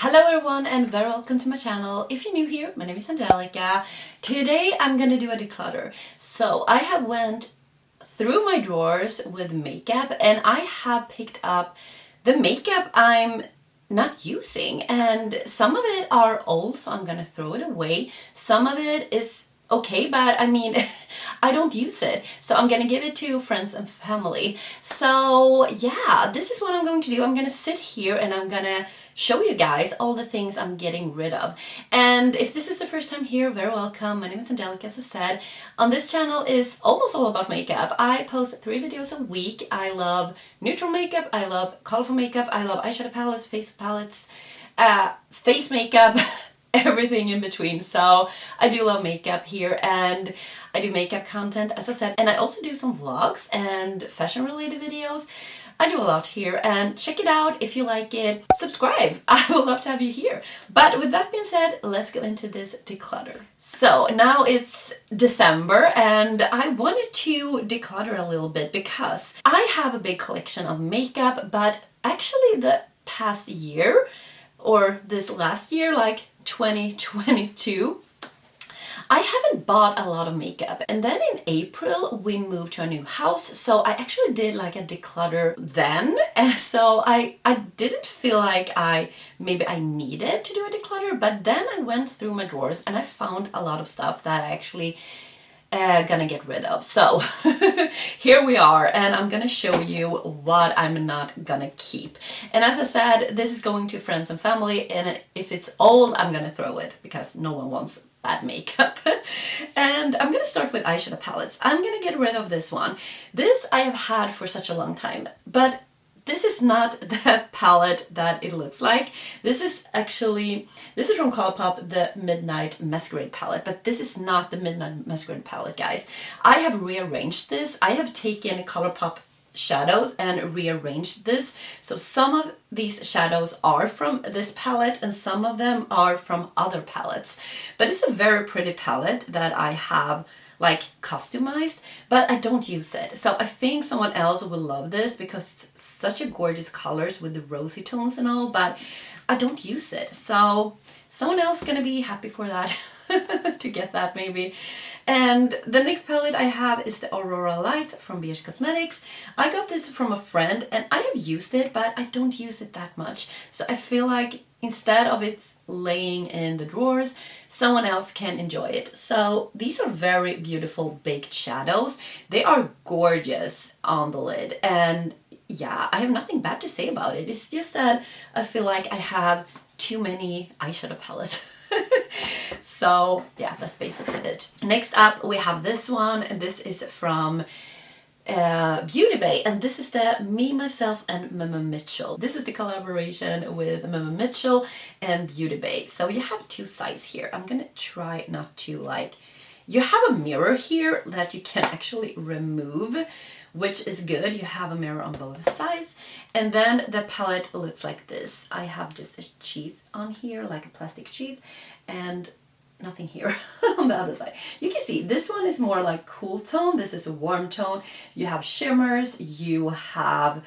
Hello everyone and very welcome to my channel. If you're new here, my name is Angelica. Today I'm gonna do a declutter. So I have went through my drawers with makeup and I have picked up the makeup I'm not using, and some of it are old, so I'm gonna throw it away. Some of it is okay, but I mean, I don't use it, so I'm gonna give it to friends and family. So yeah, this is what I'm going to do. I'm gonna sit here and I'm gonna show you guys all the things I'm getting rid of. And if this is the first time here, very welcome. My name is Angelica, as I said. On this channel is almost all about makeup. I post 3 videos a week. I love neutral makeup, I love colorful makeup, I love eyeshadow palettes, face makeup, everything in between. So I do love makeup here, and I do makeup content, as I said, and I also do some vlogs and fashion related videos. I do a lot here, and check it out if you like it. Subscribe, I would love to have you here. But with that being said, let's go into this declutter. So now it's December and I wanted to declutter a little bit because I have a big collection of makeup, but actually the past year, or this last year, like 2022, I haven't bought a lot of makeup. And then in April we moved to a new house, so I actually did like a declutter then. And so I didn't feel like maybe I needed to do a declutter, but then I went through my drawers and I found a lot of stuff that I actually gonna get rid of. So here we are, and I'm gonna show you what I'm not gonna keep. And as I said, this is going to friends and family, and if it's old, I'm gonna throw it because no one wants bad makeup. And I'm gonna start with eyeshadow palettes. I'm gonna get rid of this one. This I have had for such a long time, but this is not the palette that it looks like. This is from Colourpop, the Midnight Masquerade palette, but this is not the Midnight Masquerade palette, guys. I have rearranged this. I have taken Colourpop shadows and rearranged this. So some of these shadows are from this palette and some of them are from other palettes. But it's a very pretty palette that I have like customized, but I don't use it. So I think someone else will love this because it's such a gorgeous colors with the rosy tones and all, but I don't use it. So someone else gonna be happy for that to get that maybe. And the next palette I have is the Aurora Light from BH Cosmetics. I got this from a friend and I have used it, but I don't use it that much. So I feel like instead of it laying in the drawers, someone else can enjoy it. So these are very beautiful baked shadows. They are gorgeous on the lid, and yeah, I have nothing bad to say about it. It's just that I feel like I have too many eyeshadow palettes. So yeah, that's basically it. Next up we have this one, and this is from Beauty Bay, and this is the Me, Myself and Mama Mitchell. This is the collaboration with Mama Mitchell and Beauty Bay. So you have two sides here. I'm gonna try not to you have a mirror here that you can actually remove, which is good. You have a mirror on both sides, and then the palette looks like this. I have just a sheath on here, like a plastic sheath, and nothing here on the other side. You can see this one is more like cool tone. This is a warm tone. You have shimmers, you have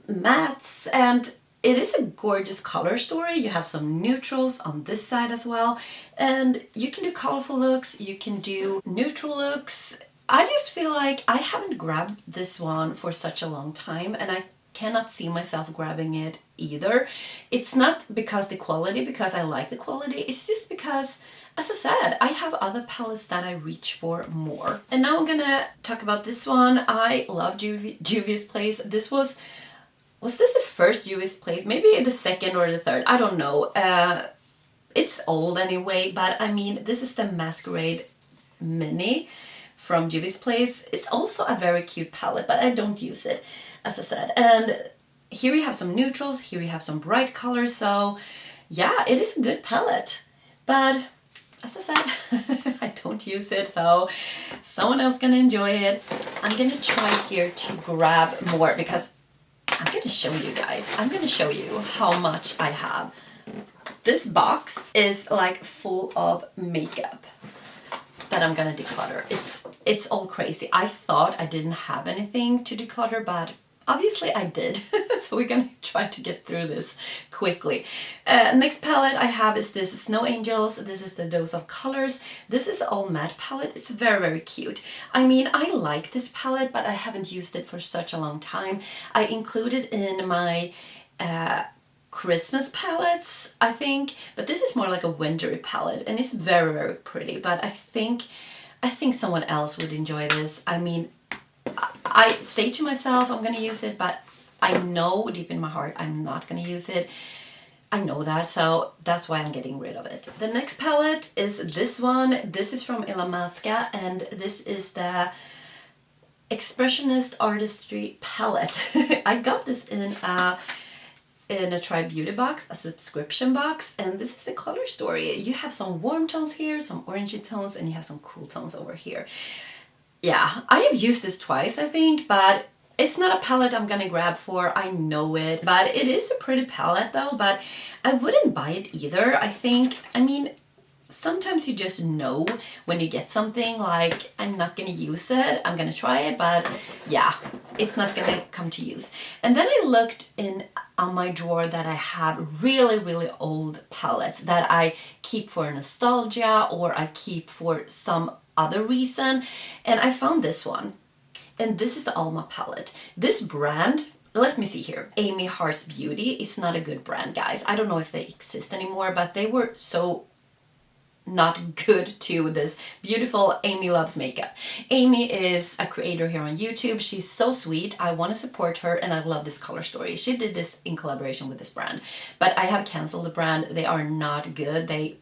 mattes, and it is a gorgeous color story. You have some neutrals on this side as well, and you can do colorful looks, you can do neutral looks. I just feel like I haven't grabbed this one for such a long time, and I cannot see myself grabbing it either. It's not because the quality, because I like the quality, it's just because, as I said, I have other palettes that I reach for more. And now I'm gonna talk about this one. I love Juvia's Place. This was this the first Juvia's Place? Maybe the second or the third, I don't know. It's old anyway, but I mean, this is the Masquerade Mini from Juvia's Place. It's also a very cute palette, but I don't use it, as I said. And here you have some neutrals, here you have some bright colors, so yeah, it is a good palette. But as I said, I don't use it, so someone else gonna enjoy it. I'm gonna try here to grab more because I'm gonna show you guys. I'm gonna show you how much I have. This box is like full of makeup that I'm gonna declutter. It's all crazy. I thought I didn't have anything to declutter, but obviously I did. So we're gonna try to get through this quickly. Next palette I have is this Snow Angels. This is the Dose of Colors. This is all matte palette. It's very, very cute. I mean, I like this palette, but I haven't used it for such a long time. I included in my Christmas palettes, I think, but this is more like a wintry palette, and it's very, very pretty. But I think someone else would enjoy this. I mean, I say to myself I'm gonna use it, but I know deep in my heart I'm not gonna use it. I know that, so that's why I'm getting rid of it. The next palette is this one. This is from Illamasqua, and this is the Expressionist Artistry palette. I got this in a Try Beauty box, a subscription box, and this is the color story. You have some warm tones here, some orangey tones, and you have some cool tones over here. Yeah, I have used this twice, I think, but it's not a palette I'm gonna grab for, I know it. But it is a pretty palette though, but I wouldn't buy it either. I mean, sometimes you just know when you get something like, I'm not gonna use it, I'm gonna try it, but yeah, it's not gonna come to use. And then I looked on my drawer that I have really, really old palettes that I keep for nostalgia or I keep for some other reason, and I found this one. And this is the Alma palette. This brand, let me see here. Amy Heart's Beauty is not a good brand, guys. I don't know if they exist anymore, but they were so not good to this beautiful Amy Loves Makeup. Amy is a creator here on YouTube. She's so sweet. I want to support her, and I love this color story. She did this in collaboration with this brand, but I have canceled the brand. They are not good.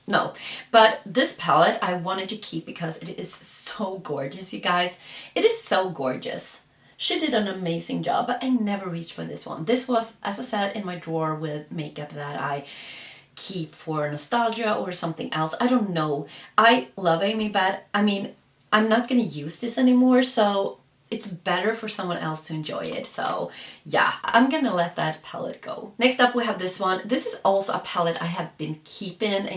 No, but this palette I wanted to keep because it is so gorgeous, you guys. It is so gorgeous. She did an amazing job, but I never reached for this one. This was, as I said, in my drawer with makeup that I keep for nostalgia or something else. I don't know. I love Amy, but I mean, I'm not gonna use this anymore, so it's better for someone else to enjoy it. So yeah, I'm gonna let that palette go. Next up we have this one. This is also a palette I have been keeping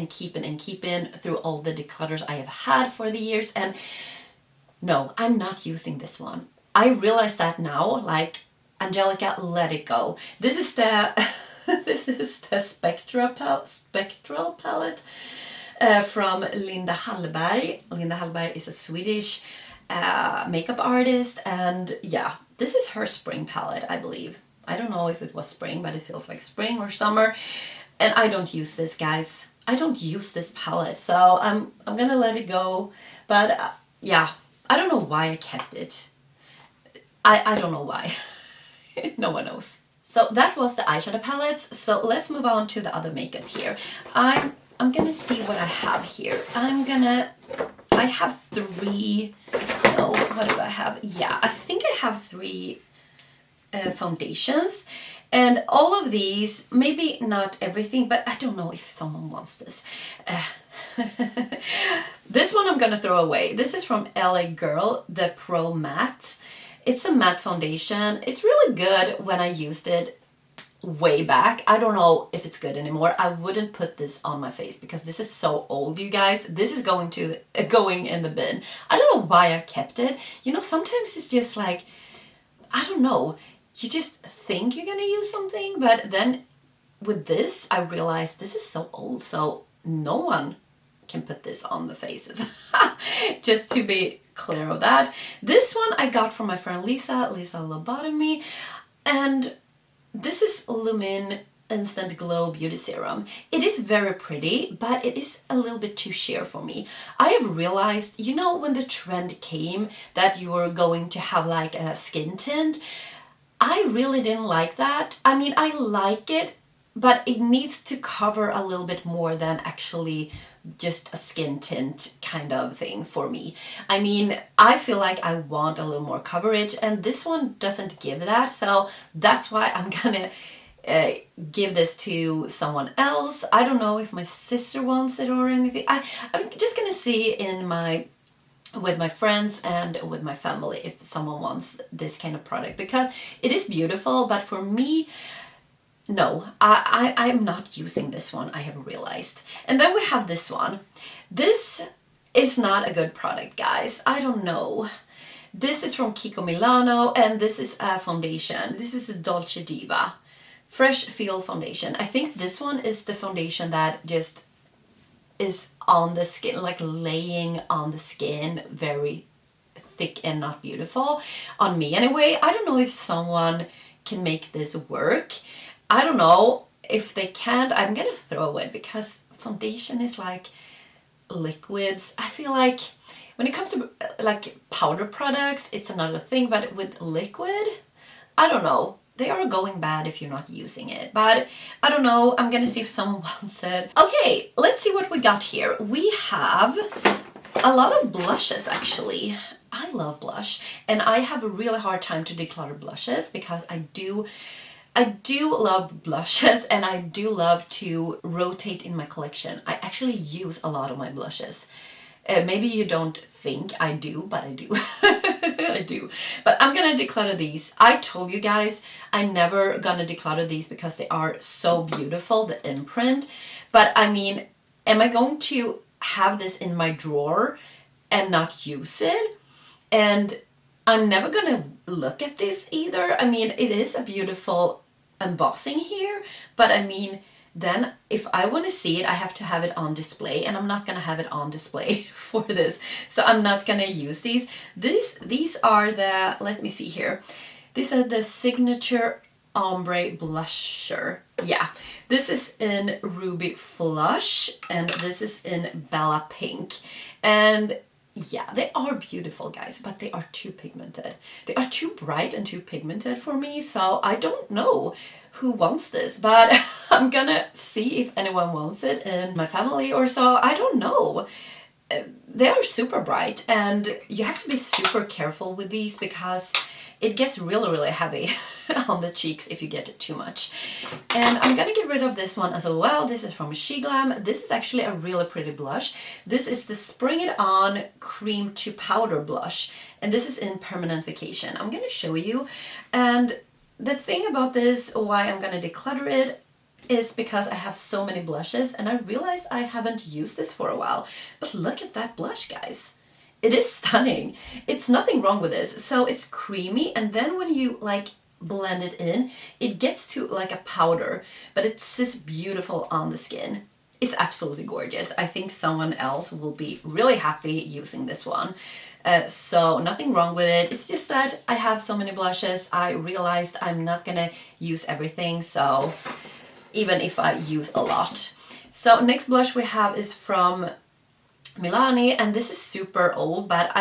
through all the declutters I have had for the years, and no, I'm not using this one. I realize that now, like, Angelica, let it go. This is the this is the Spectral palette from Linda Hallberg. Linda Hallberg is a Swedish makeup artist, and yeah, this is her spring palette, I believe. I don't know if it was spring, but it feels like spring or summer, and I don't use this, guys. I don't use this palette, so I'm gonna let it go. But yeah, I don't know why I kept it. I don't know why. No one knows. So that was the eyeshadow palettes. So let's move on to the other makeup here. I'm gonna see what I have here. I have three, no, what do I have? Yeah, I think I have three foundations, and all of these, maybe not everything, but I don't know if someone wants this. This one I'm gonna throw away. This is from LA Girl, the Pro Matte. It's a matte foundation. It's really good when I used it way back. I don't know if it's good anymore. I wouldn't put this on my face because this is so old, you guys. This is going in the bin. I don't know why I kept it. You know, sometimes it's just like, I don't know, you just think you're gonna use something, but then with this I realized this is so old, so no one can put this on the faces. Just to be clear of that. This one I got from my friend Lisa Lobotomy, and this is Lumin Instant Glow Beauty Serum. It is very pretty, but it is a little bit too sheer for me. I have realized, you know, when the trend came that you were going to have like a skin tint, I really didn't like that. I mean, I like it, but it needs to cover a little bit more than actually just a skin tint kind of thing for me. I mean, I feel like I want a little more coverage, and this one doesn't give that, so that's why I'm gonna give this to someone else. I don't know if my sister wants it or anything. I'm just gonna see with my friends and with my family if someone wants this kind of product, because it is beautiful, but for me, no, I'm not using this one, I have realized. And then we have this one. This is not a good product, guys. I don't know. This is from Kiko Milano, and this is a foundation. This is a Dolce Diva Fresh Feel Foundation. I think this one is the foundation that just is on the skin, like laying on the skin, very thick and not beautiful on me anyway. I don't know if someone can make this work. I don't know. If they can't, I'm gonna throw it, because foundation is like liquids. I feel like when it comes to like powder products, it's another thing, but with liquid, I don't know. They are going bad if you're not using it, but I don't know. I'm gonna see if someone wants it. Okay, let's see what we got here. We have a lot of blushes, actually. I love blush, and I have a really hard time to declutter blushes, because I do love blushes, and I do love to rotate in my collection. I actually use a lot of my blushes. Maybe you don't think I do, but I do. I do. But I'm gonna declutter these. I told you guys I'm never gonna declutter these because they are so beautiful, the imprint. But I mean, am I going to have this in my drawer and not use it? And I'm never gonna look at this either. I mean, it is a beautiful embossing here, but I mean, then if I want to see it, I have to have it on display, and I'm not gonna have it on display for this, so I'm not gonna use these. These are the, let me see here, these are the Signature Ombre Blusher. Yeah, this is in Ruby Flush, and this is in Bella Pink, and yeah, they are beautiful, guys, but they are too pigmented. They are too bright and too pigmented for me, so I don't know who wants this, but I'm gonna see if anyone wants it in my family or so. I don't know. They are super bright, and you have to be super careful with these because it gets really, really heavy on the cheeks if you get it too much. And I'm gonna get rid of this one as well. This is from She Glam. This is actually a really pretty blush. This is the Spring It On Cream to Powder blush, and this is in Permanent Vacation. I'm gonna show you, and the thing about this, why I'm gonna declutter it, is because I have so many blushes, and I realized I haven't used this for a while. But look at that blush, guys. It is stunning. It's nothing wrong with this. So it's creamy, and then when you like blend it in, it gets to like a powder, but it's just beautiful on the skin. It's absolutely gorgeous. I think someone else will be really happy using this one. So nothing wrong with it. It's just that I have so many blushes. I realized I'm not gonna use everything, so even if I use a lot. So next blush we have is from Milani, and this is super old, but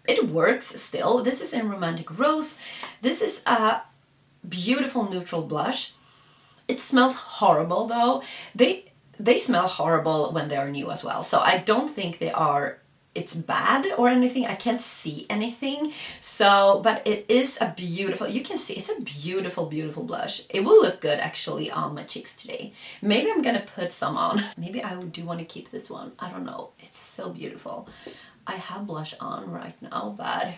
it works still. This is in Romantic Rose. This is a beautiful neutral blush. It smells horrible though. They smell horrible when they are new as well, so I don't think it's bad or anything. I can't see anything, so, but it is a beautiful, you can see it's a beautiful, beautiful blush. It will look good actually on my cheeks today. Maybe I'm gonna put some on. Maybe I do want to keep this one. I don't know. It's so beautiful. I have blush on right now, but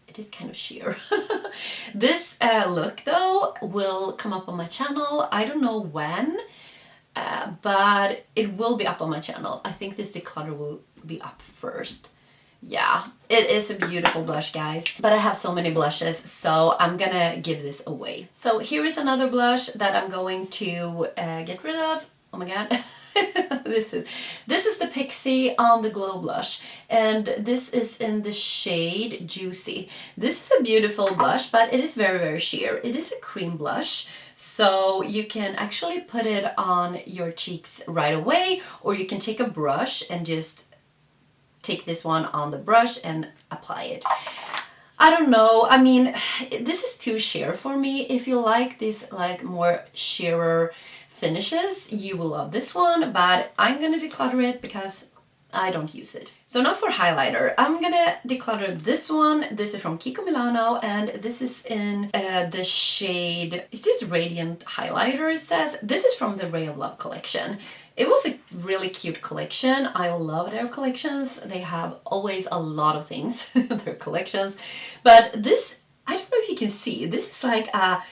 it is kind of sheer. This look though will come up on my channel. I don't know when, but it will be up on my channel. I think this declutter will be up first. Yeah, it is a beautiful blush, guys, but I have so many blushes, so I'm gonna give this away. So here is another blush that I'm going to get rid of. Oh my god. This is the Pixie On The Glow blush, and this is in the shade Juicy. This is a beautiful blush, but it is very, very sheer. It is a cream blush, so you can actually put it on your cheeks right away, or you can take a brush and just take this one on the brush and apply it. I don't know, I mean, this is too sheer for me. If you like these like more sheerer finishes, you will love this one, but I'm gonna declutter it because I don't use it. So now for highlighter, I'm gonna declutter this one. This is from Kiko Milano, and this is in the shade, it's just Radiant Highlighter, it says. This is from the Ray of Love collection. It was a really cute collection. I love their collections. They have always a lot of things in their collections. But this, I don't know if you can see, this is like a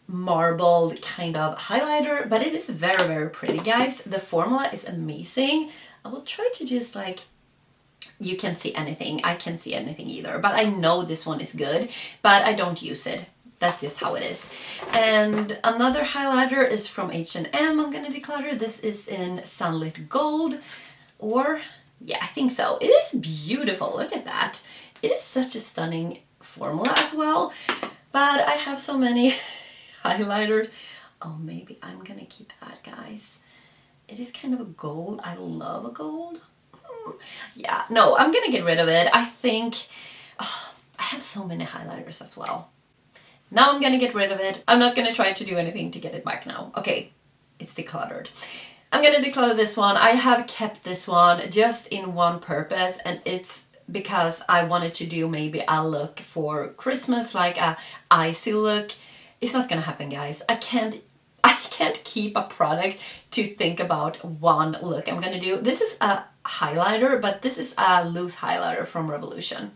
marbled kind of highlighter, but it is very, very pretty, guys. The formula is amazing. I will try to just like you can't see anything. I can't see anything either. But I know this one is good, but I don't use it. That's just how it is. And another highlighter is from H&M. I'm gonna declutter. This is in Sunlit Gold, or yeah, I think so. It is beautiful. Look at that. It is such a stunning formula as well. But I have so many highlighters. Oh, maybe I'm gonna keep that, guys. It is kind of a gold. I love a gold. Yeah, no, I'm gonna get rid of it. I think I have so many highlighters as well. Now I'm gonna get rid of it. I'm not gonna try to do anything to get it back now. Okay, it's decluttered. I'm gonna declutter this one. I have kept this one just in one purpose, and it's because I wanted to do maybe a look for Christmas, like a icy look. It's not gonna happen, guys. I can't keep a product to think about one look I'm gonna do. This is a highlighter, but this is a loose highlighter from Revolution.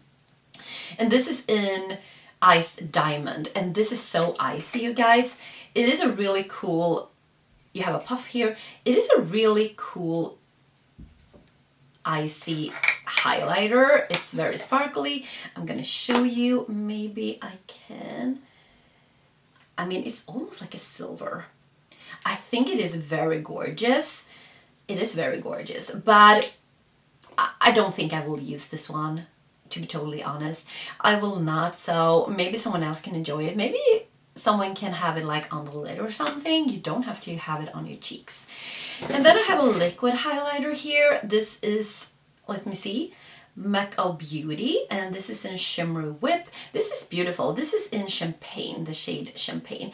And this is in Iced Diamond, and this is so icy, you guys. It is a really cool, you have a puff here. It is a really cool icy highlighter. It's very sparkly. I'm gonna show you, maybe I can. I mean, it's almost like a silver. I think it is very gorgeous. It is very gorgeous, but I don't think I will use this one, to be totally honest. I will not, so maybe someone else can enjoy it. Maybe someone can have it like on the lid or something. You don't have to have it on your cheeks. And then I have a liquid highlighter here. This is, let me see, Mac O Beauty, and this is in Shimmery Whip. This is beautiful. This is in Champagne, the shade Champagne.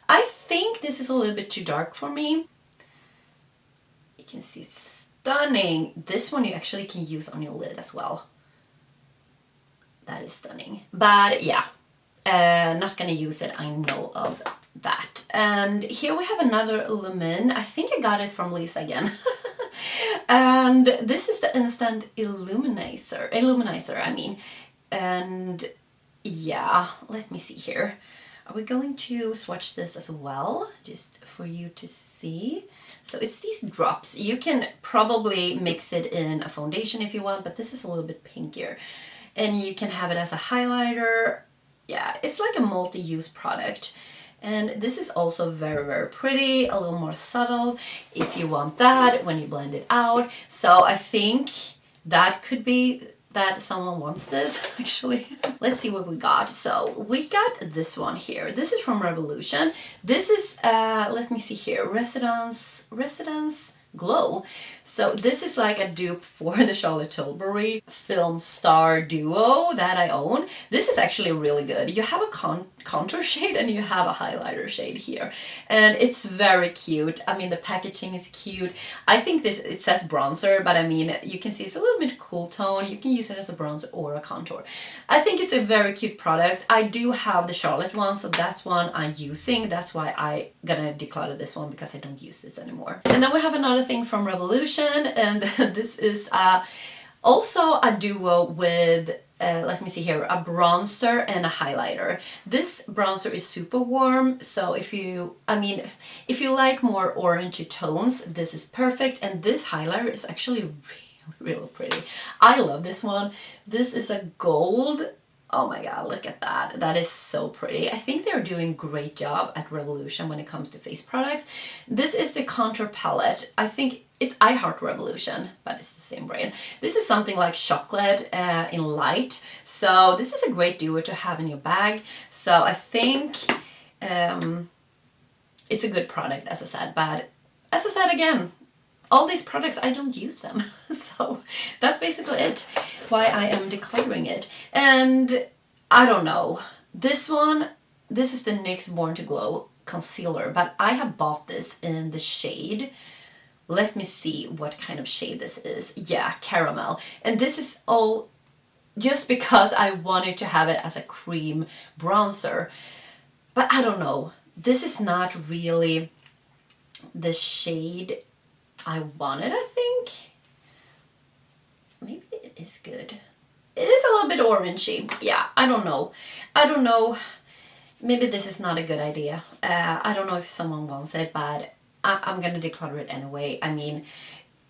I think this is a little bit too dark for me. You can see it's stunning. This one you actually can use on your lid as well. That is stunning. But yeah, not gonna use it, I know of that. And here we have another Lumin. I think I got it from Lisa again. And this is the Instant Illuminizer, I mean. And yeah, let me see here. Are we going to swatch this as well, just for you to see? So it's these drops. You can probably mix it in a foundation if you want, but this is a little bit pinkier. And you can have it as a highlighter. Yeah, it's like a multi-use product. And this is also very, very pretty, a little more subtle if you want that when you blend it out. So I think that could be that someone wants this, actually. Let's see what we got. So we got this one here. This is from Revolution. This is, let me see here, Residence Glow. So this is like a dupe for the Charlotte Tilbury film star duo that I own. This is actually really good. You have a contour shade and you have a highlighter shade here, and it's very cute. I mean, the packaging is cute. I think this, it says bronzer, but I mean, you can see it's a little bit cool tone. You can use it as a bronzer or a contour. I think it's a very cute product. I do have the Charlotte one, so that's one I'm using. That's why I gonna declutter this one, because I don't use this anymore. And then we have another thing from Revolution, and this is also a duo with let me see here, a bronzer and a highlighter. This bronzer is super warm, so if you like more orangey tones, this is perfect. And this highlighter is actually really, really pretty. I love this one. This is a gold. Oh my god, look at that. That is so pretty. I think they're doing a great job at Revolution when it comes to face products. This is the contour palette. I think it's I Heart Revolution, but it's the same brand. This is something like chocolate in light. So this is a great duo to have in your bag. So I think it's a good product, as I said. But as I said again, all these products, I don't use them. So that's basically it, why I am decluttering it. And I don't know, this one, this is the NYX Born to Glow concealer, but I have bought this in the shade, let me see what kind of shade this is. Yeah, caramel. And this is all just because I wanted to have it as a cream bronzer. But I don't know, this is not really the shade I wanted, I think. Maybe it is good. It is a little bit orangey. Yeah, I don't know. I don't know. Maybe this is not a good idea. I don't know if someone wants it, but I'm gonna declutter it anyway. I mean,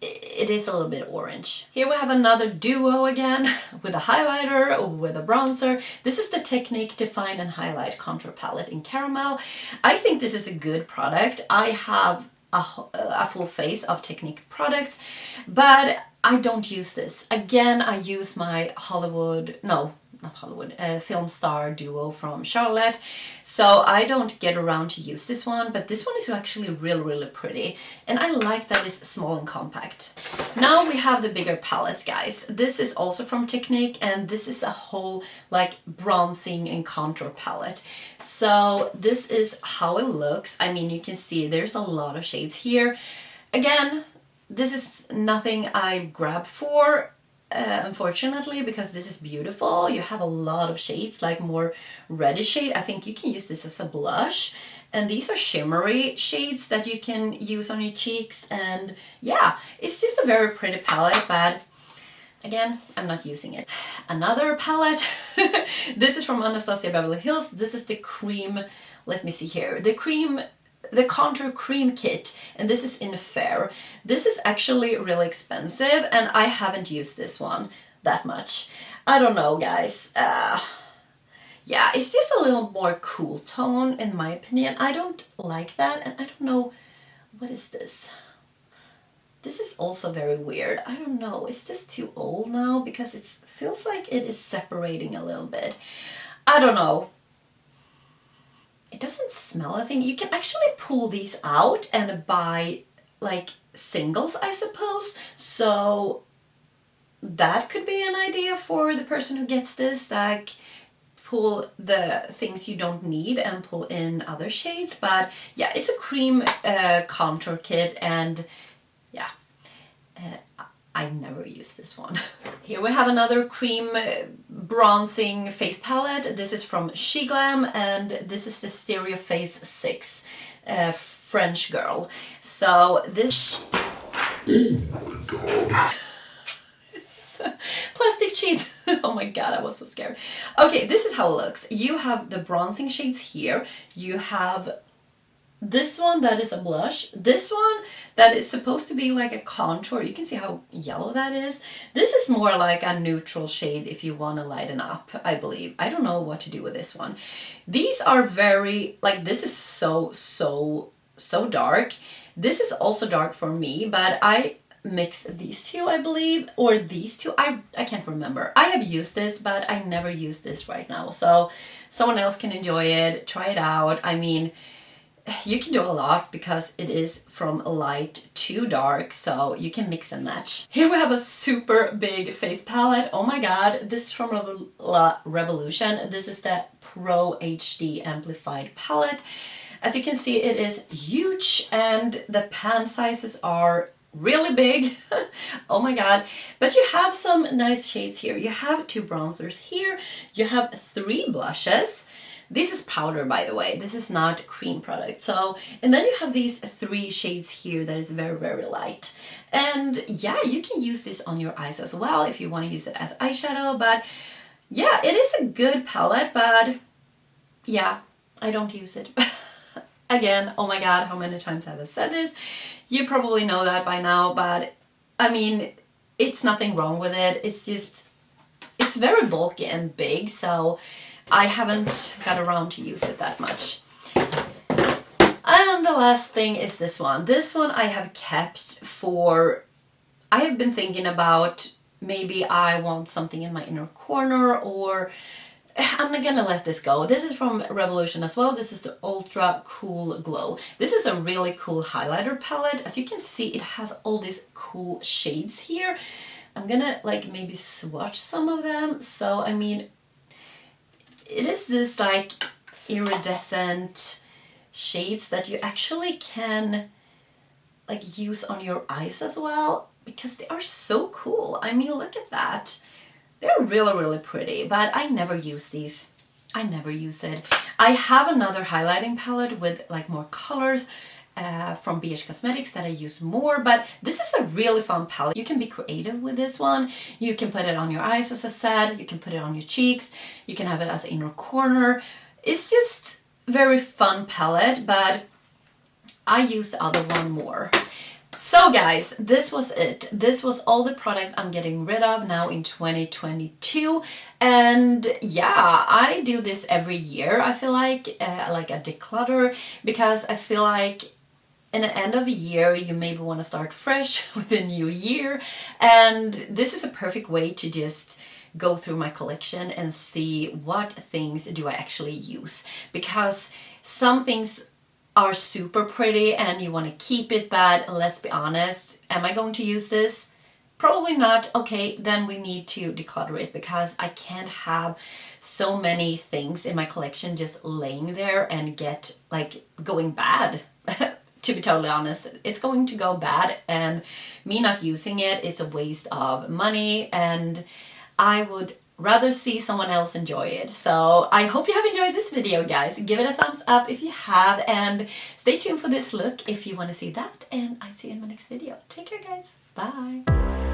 it is a little bit orange. Here we have another duo again with a highlighter, with a bronzer. This is the Technique Define and Highlight Contour Palette in Caramel. I think this is a good product. I have a full face of Technique products, but I don't use this. Again, I use my film star duo from Charlotte, so I don't get around to use this one, but this one is actually really pretty, and I like that it's small and compact. Now we have the bigger palettes, guys. This is also from Technique, and this is a whole like bronzing and contour palette. So this is how it looks. I mean, you can see there's a lot of shades here. Again, this is nothing I grab for, unfortunately, because this is beautiful. You have a lot of shades, like more reddish shade. I think you can use this as a blush, and these are shimmery shades that you can use on your cheeks, and yeah, it's just a very pretty palette, but again, I'm not using it. Another palette, this is from Anastasia Beverly Hills. This is the cream, let me see here, the contour cream kit, and this is in Fair. This is actually really expensive, and I haven't used this one that much. I don't know, guys. Yeah, it's just a little more cool tone in my opinion. I don't like that, and I don't know, what is this? This is also very weird. I don't know, is this too old now? Because it feels like it is separating a little bit. I don't know. It doesn't smell a thing. You can actually pull these out and buy like singles, I suppose. So that could be an idea for the person who gets this, like pull the things you don't need and pull in other shades. But yeah, it's a cream contour kit, and yeah, I never use this one. Here we have another cream bronzing face palette. This is from She Glam, and this is the Stereo Face 6 French Girl. So this... Oh my god. Plastic sheet. Oh my god, I was so scared. Okay, this is how it looks. You have the bronzing shades here. You have this one that is a blush. This one that is supposed to be like a contour. You can see how yellow that is. This is more like a neutral shade if you want to lighten up, I believe. I don't know what to do with this one. These are very, like, this is so dark. This is also dark for me, but I mixed these two, I believe, or these two. I can't remember. I have used this, but I never use this right now. So someone else can enjoy it, try it out. I mean, you can do a lot because it is from light to dark, so you can mix and match. Here we have a super big face palette. Oh my god, this is from Revolution. This is the Pro HD Amplified palette. As you can see, it is huge, and the pan sizes are really big. Oh my god. But you have some nice shades here. You have 2 bronzers here. You have 3 blushes. This is powder, by the way. This is not cream product. So, and then you have these 3 shades here that is very light. And yeah, you can use this on your eyes as well if you want to use it as eyeshadow. But yeah, it is a good palette, but yeah, I don't use it. Again, oh my god, how many times have I said this? You probably know that by now, but I mean, it's nothing wrong with it. It's just, it's very bulky and big, so I haven't got around to use it that much. And the last thing is this one. This one I have kept for, I have been thinking about, maybe I want something in my inner corner, or I'm not gonna let this go. This is from Revolution as well. This is the Ultra Cool Glow. This is a really cool highlighter palette. As you can see, it has all these cool shades here. I'm gonna like maybe swatch some of them. So, I mean, it is this like iridescent shades that you actually can like use on your eyes as well, because they are so cool. I mean, look at that. They're really pretty, but I never use these. I never use it. I have another highlighting palette with like more colors from BH Cosmetics that I use more, but this is a really fun palette. You can be creative with this one. You can put it on your eyes, as I said. You can put it on your cheeks. You can have it as an inner corner. It's just very fun palette, but I use the other one more. So guys, this was it. This was all the products I'm getting rid of now in 2022. And yeah, I do this every year. I feel like a declutter, because I feel like in the end of a year, you maybe want to start fresh with a new year. And this is a perfect way to just go through my collection and see what things do I actually use. Because some things are super pretty and you want to keep it, but let's be honest, am I going to use this? Probably not. Okay, then we need to declutter it, because I can't have so many things in my collection just laying there and get like going bad. To be totally honest, it's going to go bad, and me not using it, it's a waste of money, and I would rather see someone else enjoy it. So I hope you have enjoyed this video, guys. Give it a thumbs up if you have, and stay tuned for this look if you want to see that, and I see you in my next video. Take care, guys. Bye.